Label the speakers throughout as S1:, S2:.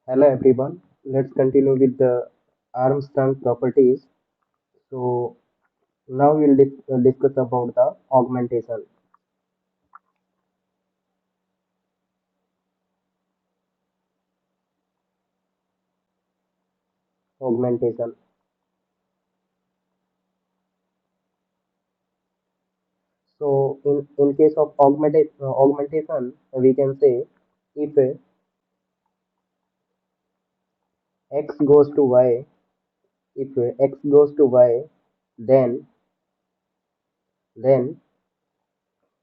S1: Hello everyone. Let's continue with the Armstrong properties. So now we'll discuss about the augmentation. Augmentation. So in case of augmentation, we can say if x goes to y, if x goes to y, then then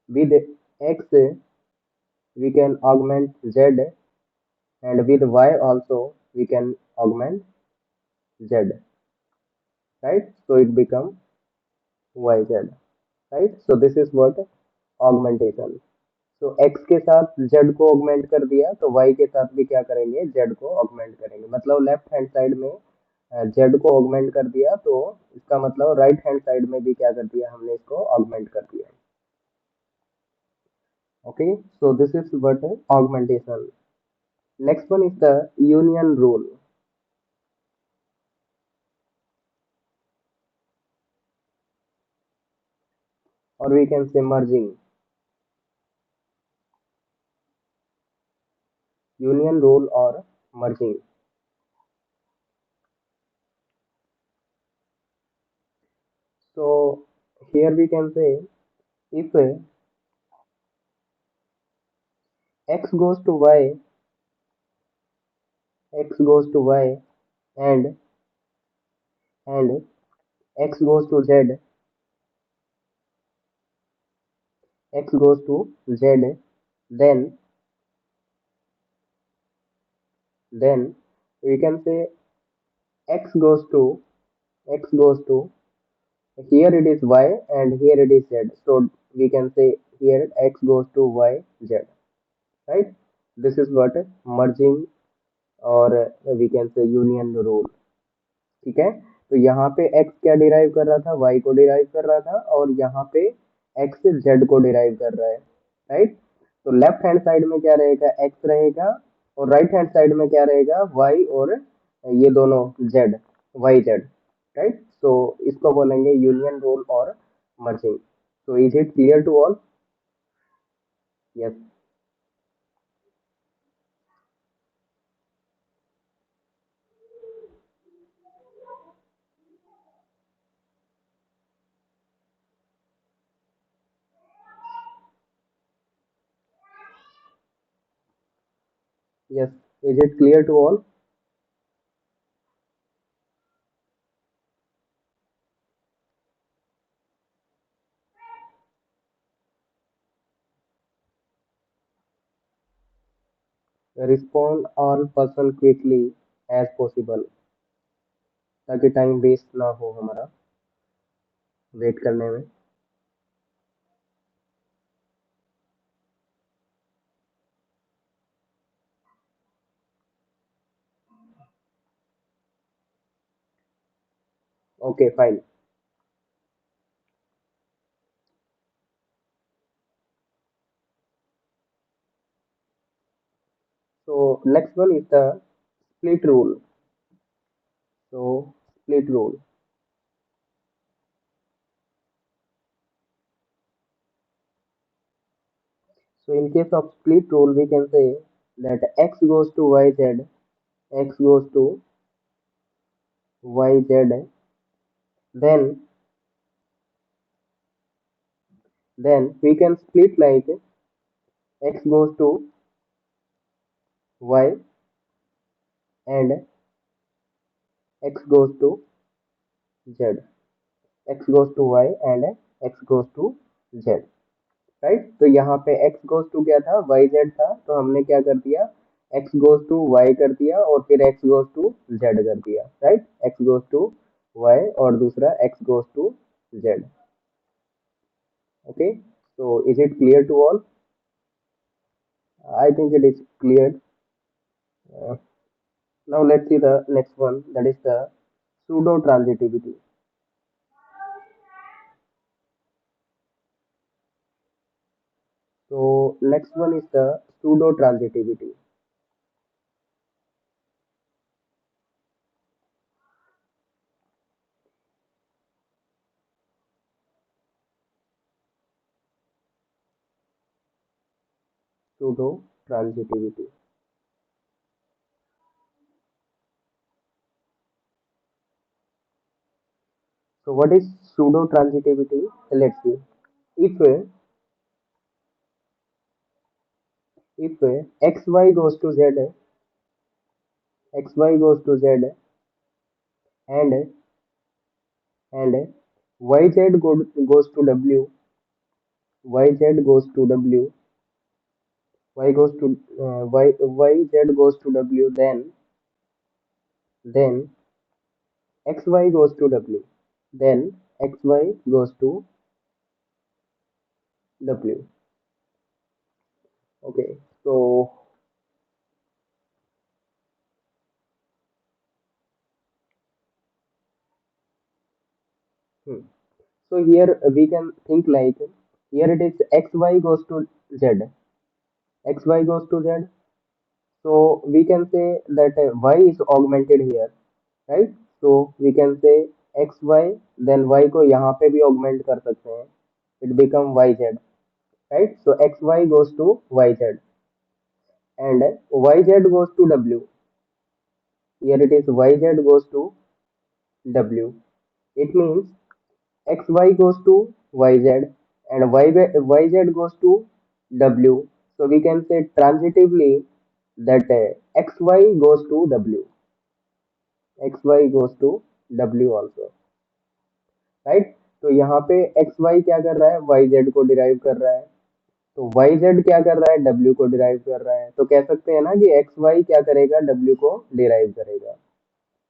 S1: with x we can augment z, and with y also we can augment z, right? So it becomes yz. Right so this is what augmentation तो x के साथ z को augment कर दिया तो y के साथ भी क्या करेंगे z को ऑगमेंट करेंगे मतलब लेफ्ट हैंड साइड में z को ऑगमेंट कर दिया तो इसका मतलब राइट हैंड साइड में भी क्या कर दिया हमने इसको ऑगमेंट कर दिया okay so this is what augmentation next one is the union rule और we can say merging union rule और merging so here we can say if x goes to y x goes to y and and x goes to z x goes to z then then we can say x goes to x goes to here it is y and here it is z so we can say here x goes to y z right this is what merging or we can say union rule ठीक है तो यहाँ पे x क्या derive कर रहा था y को डिराइव कर रहा था और यहाँ पे x z को डिराइव कर रहा है राइट तो लेफ्ट हैंड साइड में क्या रहेगा x रहेगा और राइट हैंड साइड में क्या रहेगा y और ये दोनों z y z right so इसको बोलेंगे यूनियन रूल और merging so is it clear to all yes yes is it clear to all respond all person quickly as possible ताकि टाइम वेस्ट ना हो हमारा वेट करने में okay fine so next one is the split rule so split rule so in case of split rule we can say that x goes to yz x goes to yz then then we can split like x goes to y and x goes to z x goes to y and x goes to z right तो यहाँ पे x goes to क्या था Y Z था तो हमने क्या कर दिया x गोज टू y कर दिया और फिर x गोज टू z कर दिया right x goes to y और दूसरा x goes to z okay so is it clear to all I think it is clear uh, now let's see the next one that is the pseudo transitivity so next one is the pseudo transitivity pseudo transitivity. So what is pseudo transitivity? Let's see. If xy goes to z, xy goes to z, and and goes to w, yz goes to w, y goes to yz goes to w, then xy goes to w, then xy goes to w. Okay, so hmm. So here we can think like, here it is xy goes to z, xy goes to z. So we can say that y is augmented here, right? So we can say xy, then y को यहाँ पे भी augment कर सकते हैं, it become yz, right? So xy goes to yz and yz goes to w. Here it is yz goes to w. It means xy goes to yz and yz goes to w. So we can say transitively that xy goes to w, xy goes to w also, right? तो यहाँ पे xy क्या कर रहा है, yz को derive कर रहा है, तो yz क्या कर रहा है, w को डिराइव कर रहा है, तो कह सकते हैं ना कि xy क्या करेगा, w को डिराइव करेगा,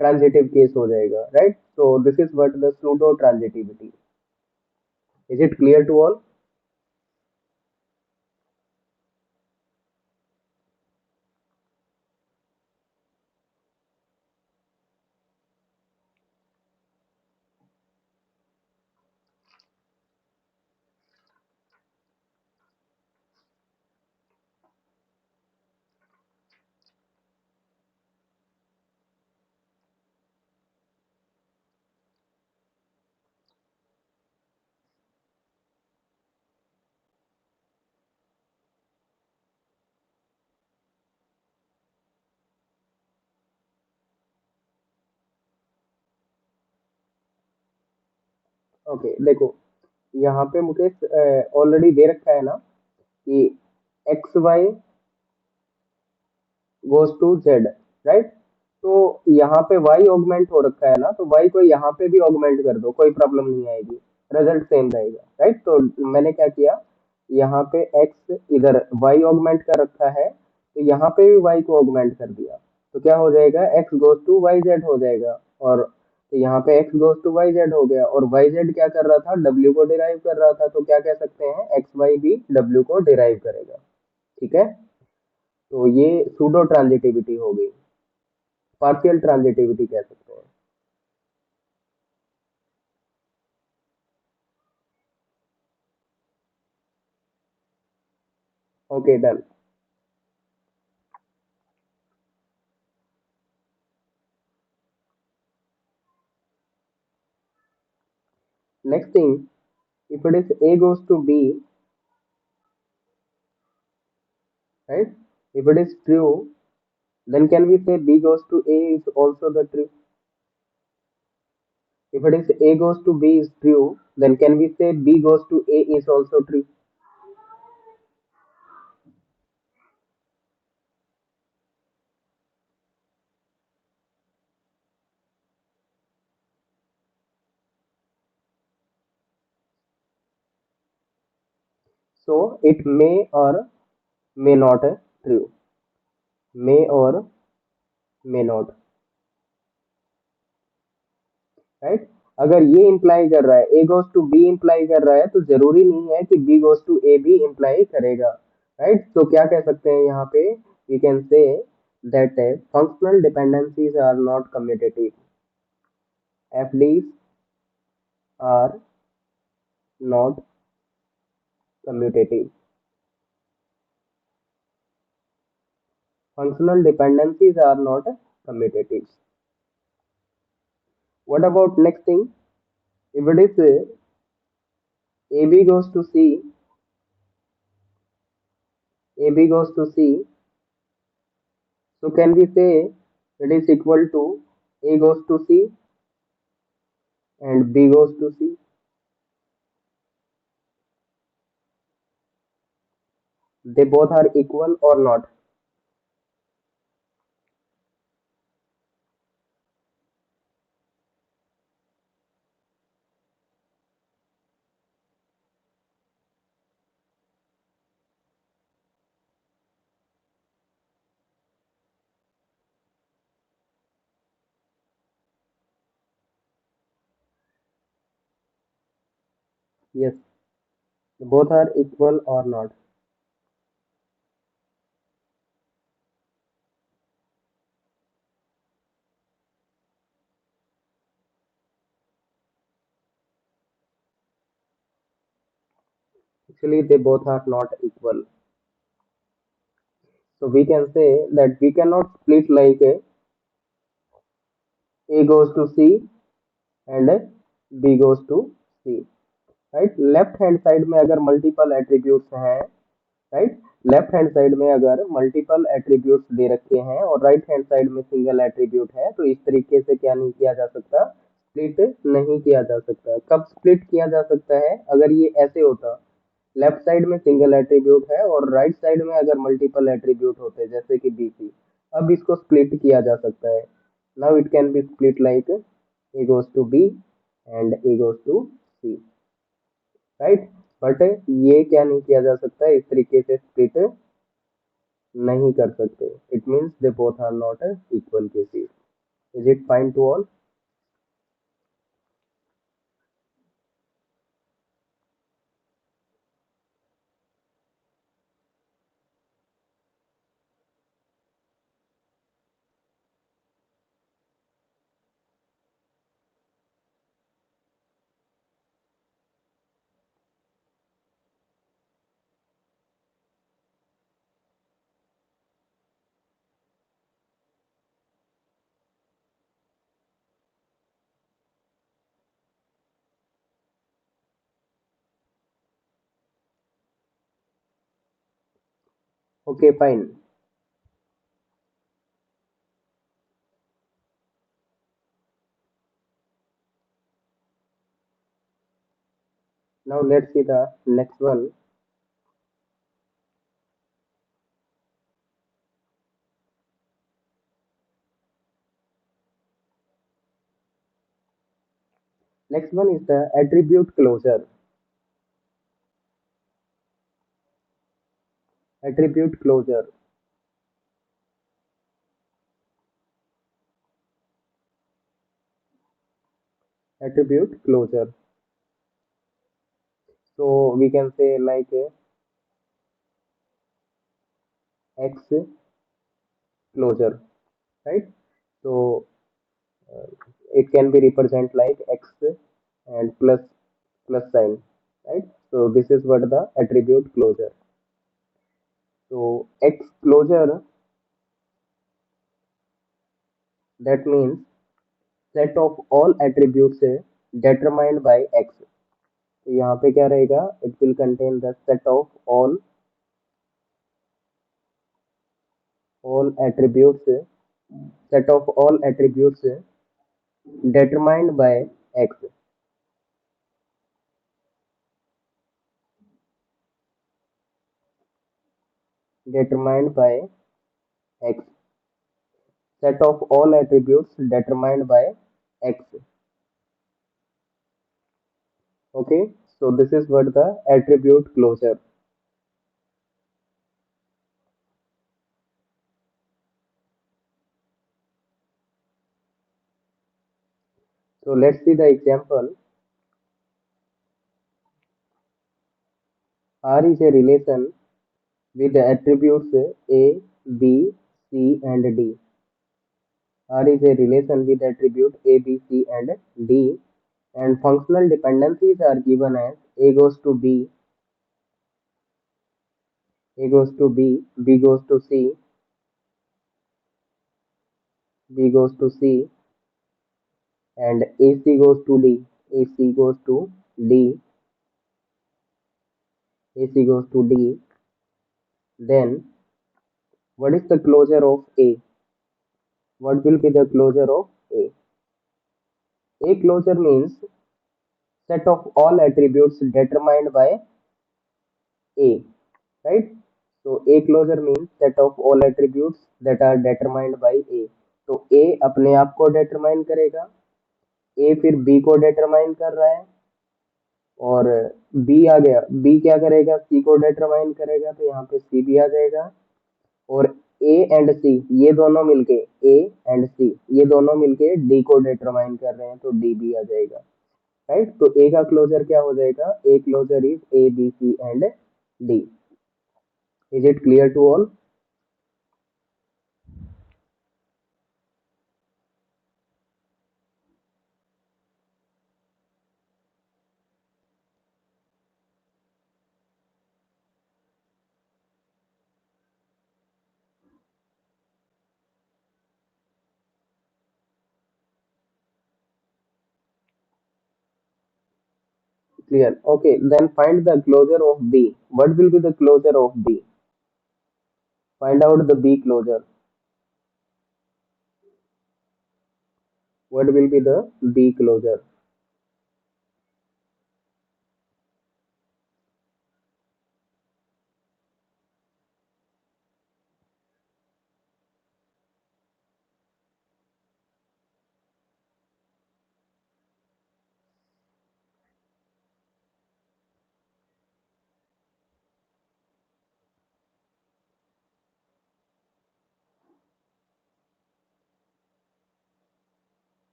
S1: ट्रांजिटिव केस हो जाएगा, right? So this is what the pseudo transitivity. Is it clear to all? Okay, देखो यहाँ पे मुझे ऑलरेडी दे रखा है ना कि X Y goes to Z, right? तो यहाँ पे y ऑगमेंट हो रखा है ना, तो y को यहाँ पे भी ऑगमेंट कर दो, कोई प्रॉब्लम नहीं आएगी, रिजल्ट सेम रहेगा, राइट? तो मैंने क्या किया, यहाँ पे x इधर y ऑगमेंट कर रखा है, तो यहाँ पे भी y को ऑगमेंट कर दिया, तो क्या हो जाएगा, x goes to Y Z हो जाएगा, और तो यहाँ पे x goes to Y Z हो गया, और वाई जेड क्या कर रहा था, w को डिराइव कर रहा था, तो क्या कह सकते हैं, एक्स वाई भी w को डिराइव करेगा, ठीक है? तो ये सूडो ट्रांजिटिविटी हो गई, पार्शियल ट्रांजिटिविटी कह सकते हैं. Okay, done. Next thing, if it is a goes to b, right? If it is true, then can we say b goes to a is also the true? If it is a goes to b is true, then can we say b goes to a is also true? So it may or may not true, may or may not, right? अगर ये imply कर रहा है, A goes to B imply कर रहा है, तो जरूरी नहीं है कि बी गोज टू ए भी इंप्लाई करेगा, राइट? तो क्या कह सकते हैं यहाँ पे, we can say that functional dependencies are not commutative, FDs are not commutative, functional dependencies are not commutative. What about next thing? If it is AB goes to C, AB goes to C. So can we say it is equal to A goes to C and B goes to C? They both are equal or not? Yes, both are equal or not. Actually, they both are not equal. So we can say that we cannot split like A goes to C and B goes to C. Right, left hand side में अगर multiple attributes हैं, right, left hand side में अगर multiple attributes दे रखे हैं और right hand side में single attribute है, तो इस तरीके से क्या नहीं किया जा सकता, स्प्लिट नहीं किया जा सकता। कब स्प्लिट किया जा सकता है, अगर ये ऐसे होता, लेफ्ट साइड में सिंगल एट्रीब्यूट है और राइट साइड में अगर मल्टीपल एट्रीब्यूट होते जैसे कि बी सी, अब इसको स्प्लिट किया जा सकता है। Now it can be split like A goes to B and A goes to C, right. But ये क्या नहीं किया जा सकता, इस तरीके से स्प्लिट नहीं कर सकते। It means they both are not equal cases. Is it fine to all? Okay fine. Now let's see the next one. Next one is the attribute closure. Attribute closure, attribute closure. So we can say like X closure, right? So uh, it can be represent like X and plus sign, right? So this is what the attribute closure. So X closure, that means set of all attributes determined by X. तो यहाँ पे क्या रहेगा, it will contain the all attributes set of all attributes determined by X, determined by X, set of all attributes determined by X. Okay, so this is what the attribute closure. So let's see the example. R is a relation with the attributes A, B, C and D. R is a relation with attribute A, B, C and D, and functional dependencies are given as A goes to B, A goes to B, B goes to C, B goes to C, and AC goes to D, AC goes to D, AC goes to D, Then what is the closure of A? What will be the closure of A? A closure means set of all attributes determined by A, right? So A closure means set of all attributes that are determined by A. तो A अपने आप को determine करेगा, A फिर B को determine कर रहा है, और B आ गया, B क्या करेगा, C को determine करेगा, तो यहाँ पे C भी आ जाएगा, और A एंड C ये दोनों मिलके, A एंड C ये दोनों मिलके D को determine कर रहे हैं, तो D भी आ जाएगा, राइट। तो A का क्लोजर क्या हो जाएगा, A closure is A B C and D। Is it clear to all? Clear. Okay, then find the closure of B. What will be the closure of B? Find out the B closure. What will be the B closure?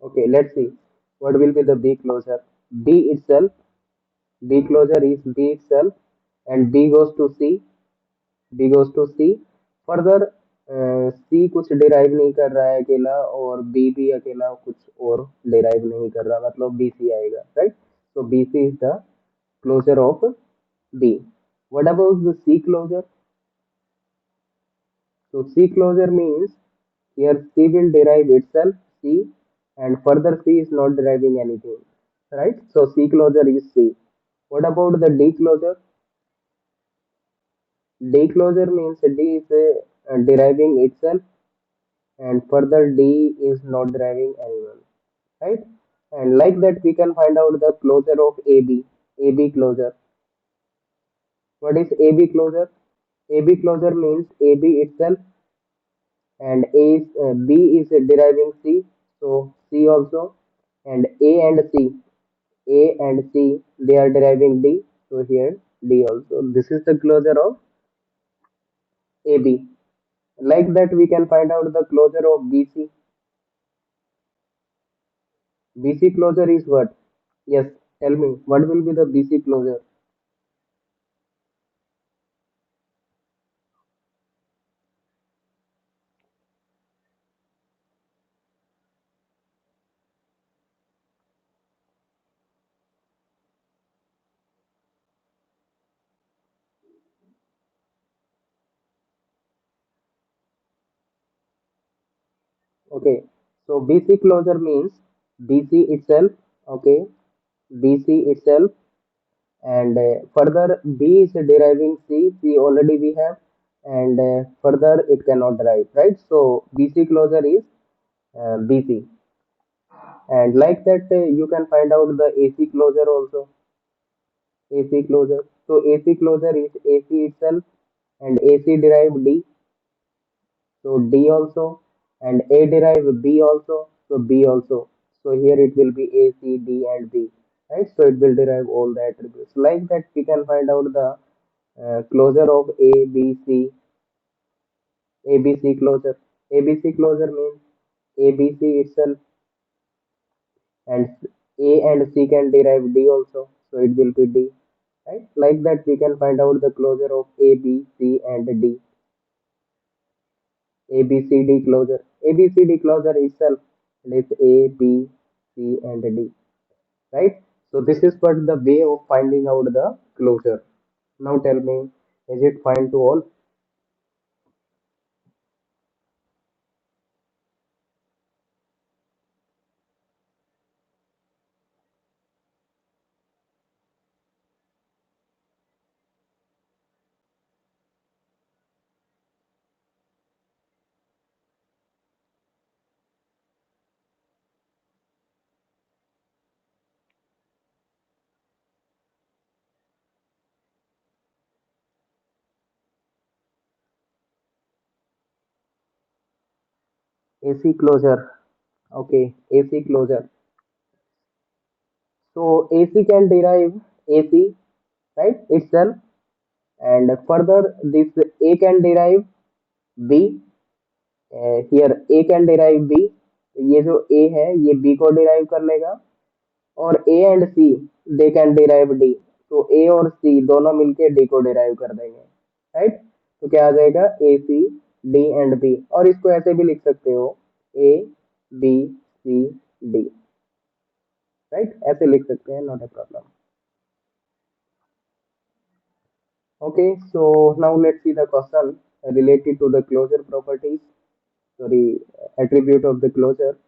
S1: Okay, let's see. What will be the B closure? B itself, B closure is B itself, and B goes to C, B goes to C. Further, C कुछ derive नहीं कर रहा है अकेला, और B भी अकेला कुछ और डिराइव नहीं कर रहा, मतलब BC आएगा, right. So BC is the closure of B. What about the C closure? So C closure means here C will derive itself C, and further C is not deriving anything, right? So C closure is C. What about the D closure? D closure means D is deriving itself, and further D is not deriving anyone, right? And like that we can find out the closure of AB. AB closure. What is AB closure? AB closure means AB itself, and B is deriving C, so C also, and A and C they are deriving D, so here D also. This is the closure of AB. Like that we can find out the closure of BC. BC closure is what? Yes, tell me what will be the BC closure? Okay, so BC closure means BC itself. Okay, BC itself, and further B is deriving C. C already we have, and further it cannot derive, right? So BC closure is BC, and like that you can find out the AC closure also. AC closure. So AC closure is AC itself, and AC derived D. So D also, and A derive B also. So B also. So here it will be A, C, D, and B. Right. So it will derive all the attributes. Like that, we can find out the closure of A, B, C, A, B, C closure. A, B, C closure means A, B, C itself, and A and C can derive D also. so it will be D, right? Like that, we can find out the closure of A, B, C, and D. A, B, C, D closure. A, B, C, D closure itself is A, B, C, and D, right? So this is what the way of finding out the closure. Now tell me, is it fine to all? AC closure. Okay, AC closure. So AC can derive AC, right, itself, and further this A can derive B. Here A can derive B. ये जो A है ये B को derive कर लेगा, और A and C they can derive D. तो A और C दोनों मिलके D को derive कर देंगे, राइट? तो क्या आ जाएगा, A C D and B, और इसको ऐसे भी लिख सकते हो A B C D, right? ऐसे लिख सकते हैं, not a problem. Okay, so now let's see the question related to the closure properties, sorry, attribute of the closure.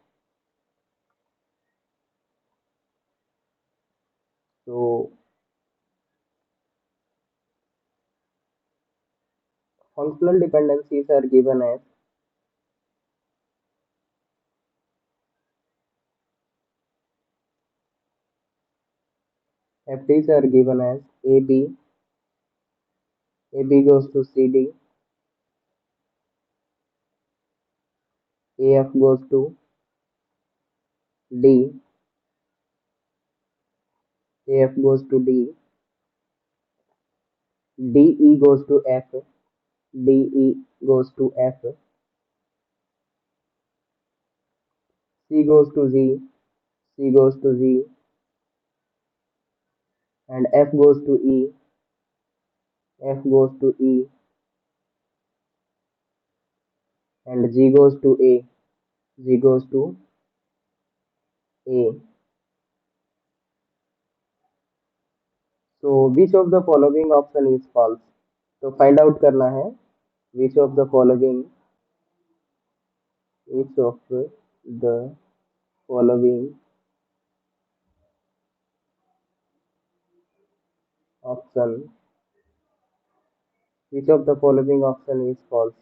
S1: So functional dependencies are given as FTs are given as AB goes to CD, AF goes to D, AF goes to D, DE goes to F, DE goes to F, C goes to Z, C goes to Z, and F goes to E, F goes to E, and G goes to A, G goes to A. So which of the following option is false? तो find out करना है which of the following, which of the following option, which of the following option is false.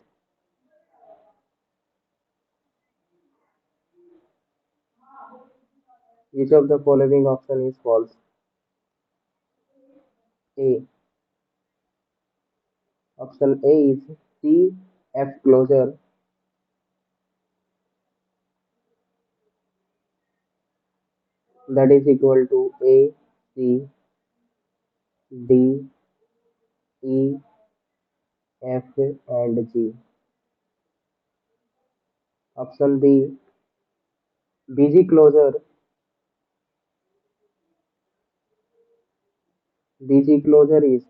S1: Which of the following option is false? A. Option A is C F closure, that is equal to A C D E F and G. Option B, BG closure, BG closure is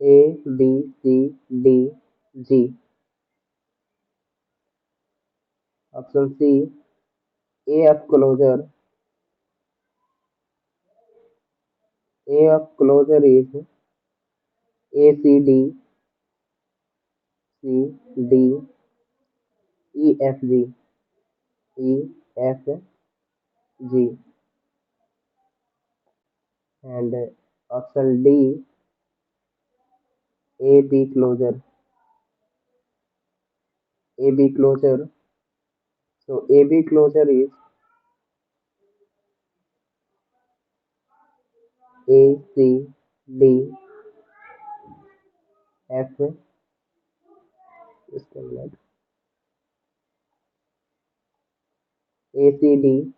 S1: A B C D G. Option C, AF closure, AF closure is ACD C D E F G, E F G, and option D, AB closure, AB closure. So AB closure is A C D F, just a minute, A C D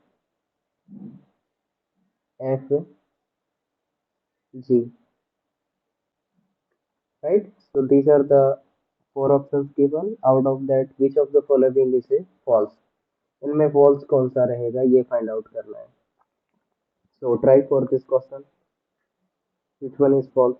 S1: F G, right? So these are the four options given. Out of that, which of the following is a false? इनमें false कौन सा रहेगा, ये find out करना है. So try for this question. Which one is false?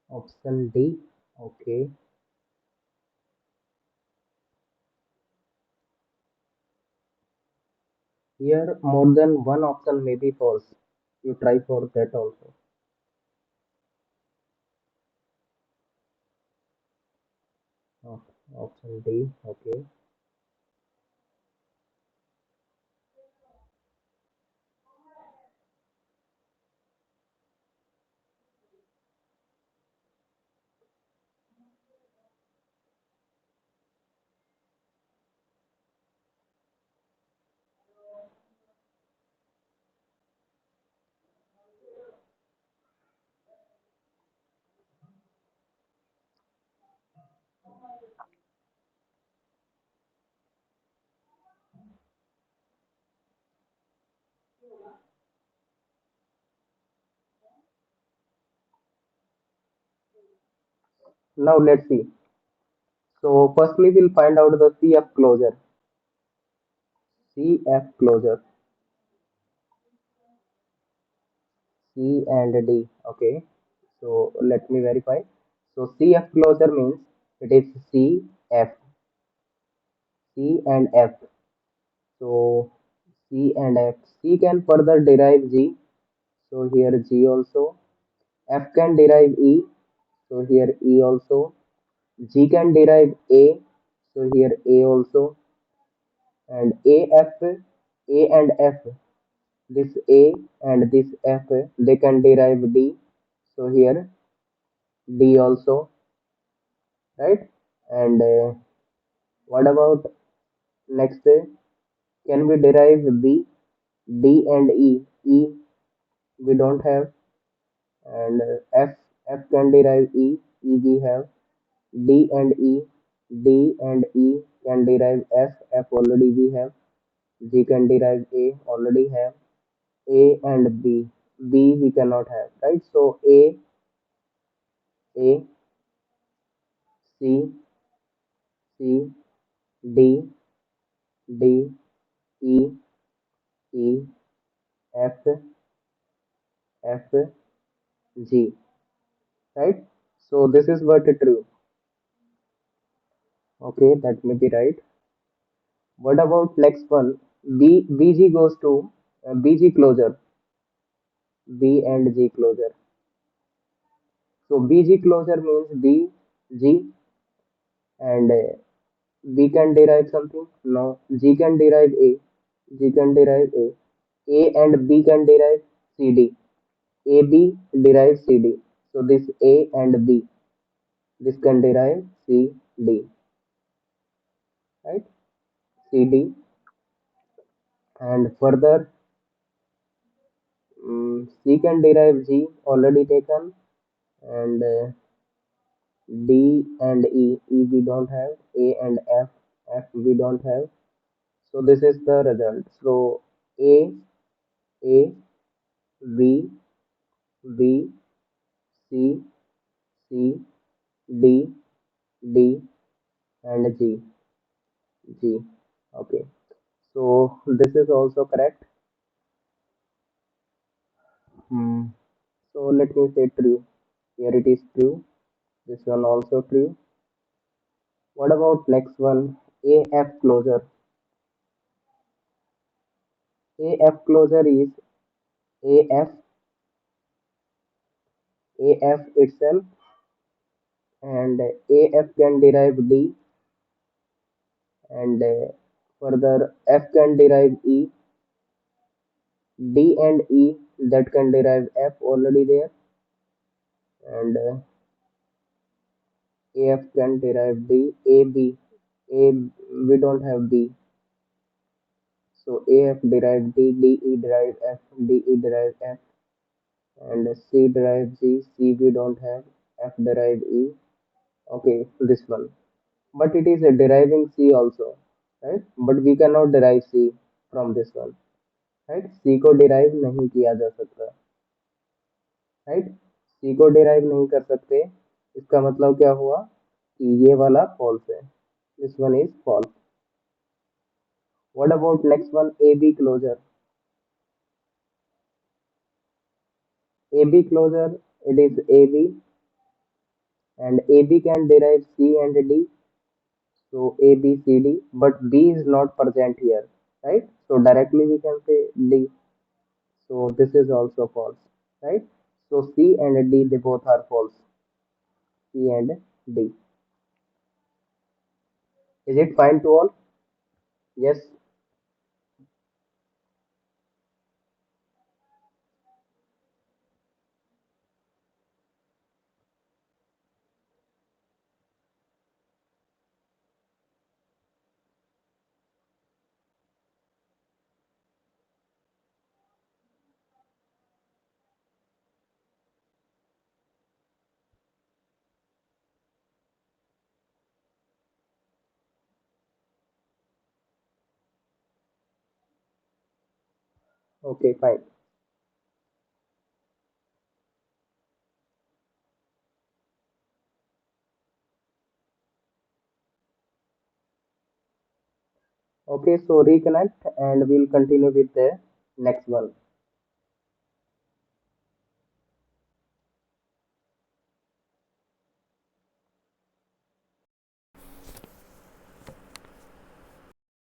S1: Option D. Okay. Here more than one option may be false. You try for that also. Option D. Okay. Now let's see. So firstly we'll find out the CF closure. CF closure. C and D. Okay. So let me verify. So CF closure means it is C, F, C and F. So C and F. C can further derive G. So here G also. F can derive E. So here E also. G can derive A. So here A also. And A and F. This A and this F, they can derive D. So here D also, right? And what about next? Can we derive B, D and E? E we don't have, and F can derive E. E we have. D and E, D and E can derive F. F already we have. G can derive A. Already have. A and B. B we cannot have, right? So A, C, C, D, D, E, E, F, F, G, right? So this is what true. Okay, that may be right. What about next one? BG goes to BG closure, B and G closure. So BG closure means B, G, and B can derive something. No, G can derive A, G can derive A and B can derive CD. AB derives CD. So this A and B, this can derive CD, right? CD, and further C can derive G already taken, and D and E, E we don't have, A and F, F we don't have. So this is the result. So A, A, V, B, C, C, D, D, and G. G. Okay. So this is also correct. Hmm. So let me say true. Here it is true. This one also true. What about next one? AF closure. AF closure is AF, AF itself, and AF can derive D, and further F can derive E, D and E that can derive F already there, and AF can derive D, A, B. A we don't have B, so AF derive D, DE derive F, DE derive F, and C derive G, C we don't have, F derive E. Okay, this one. But it is a deriving C also, right? But we cannot derive C from this one, right? C को derive नहीं किया जा सकता, right? C को derive नहीं कर सकते, इसका मतलब क्या हुआ कि ये वाला false है. This one is false. What about next one? AB closure. AB closure, it is AB, and AB can derive C and D, so A, B, C, D, but B is not present here, right? So directly we can say D. So this is also false, right? So C and D, they both are false. C and D. Is it fine to all? Yes. Okay, fine. Okay, so reconnect and we'll continue with the next one.